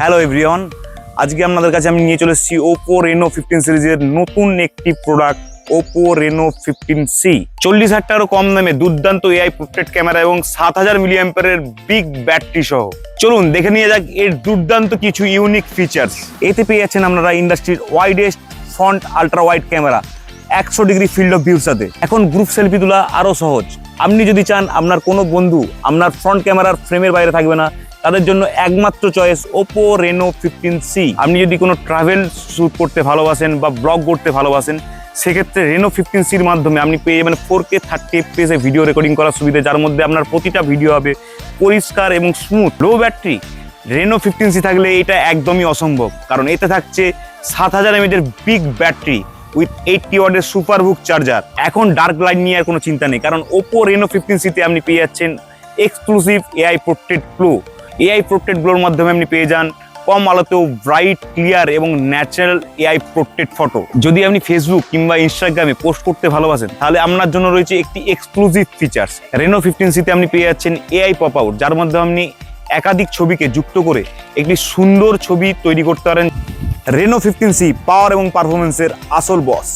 Hello everyone, আজকে আপনাদের কাছে আমি নিয়ে চলে এসেছি ওপো রেনো 15 সিরিজের নতুন একটি প্রোডাক্ট ওপো রেনো 15C। 40,000 টাকারও কম দামে দুর্দান্ত এআই পোর্ট্রেট ক্যামেরা এবং 7,000 মিলি অ্যাম্পিয়ারের বিগ ব্যাটারি সহ। চলুন দেখে নিয়ে যাক এর দুর্দান্ত কিছু ইউনিক ফিচার্স। এতে পেয়ে যাচ্ছেন আপনারা ইন্ডাস্ট্রির widest front ultra wide camera 100 degree field of ভিউর সাথে। এখন গ্রুপ সেলফি তোলা আরও সহজ। আপনি যদি চান আপনার কোনো বন্ধু আপনার ফ্রন্ট ক্যামেরার ফ্রেমের বাইরে থাকবে না, তাদের জন্য একমাত্র চয়েস ওপো রেনো 15C। আপনি যদি কোনো ট্রাভেল শ্যুট করতে ভালোবাসেন বা ব্লগ করতে ভালোবাসেন, সেক্ষেত্রে রেনো 15Cর মাধ্যমে আপনি পেয়ে যাবেন 4K 30 FPS ভিডিও রেকর্ডিং করার সুবিধা, যার মধ্যে আপনার প্রতিটা ভিডিও হবে পরিষ্কার এবং স্মুথ। লো ব্যাটারি রেনো 15C থাকলে এটা একদমই অসম্ভব, কারণ এতে থাকছে 7,000 mAh বিগ ব্যাটারি উইথ 80 ওয়াটের সুপারবুক চার্জার। এখন ডার্ক লাইট নিয়ে আর কোনো চিন্তা নেই, কারণ ওপো রেনো 15C-তে আপনি পেয়ে যাচ্ছেন exclusive AI portrait glow. AI portrait গ্লোর মাধ্যমে আপনি পেয়ে যান কম আলোতেও ব্রাইট, ক্লিয়ার এবং ন্যাচারাল এআই পোর্ট্রেট ফটো। যদি আপনি ফেসবুক কিংবা ইনস্টাগ্রামে পোস্ট করতে ভালোবাসেন, তাহলে আপনার জন্য রয়েছে একটি এক্সক্লুসিভ ফিচার্স। রেনো 15C-তে আপনি পেয়ে যাচ্ছেন এআই পপ আউট, যার মধ্যে আপনি একাধিক ছবিকে যুক্ত করে একটি সুন্দর ছবি তৈরি করতে পারেন। রেনো 15C পাওয়ার এবং পারফরমেন্সের আসল বস।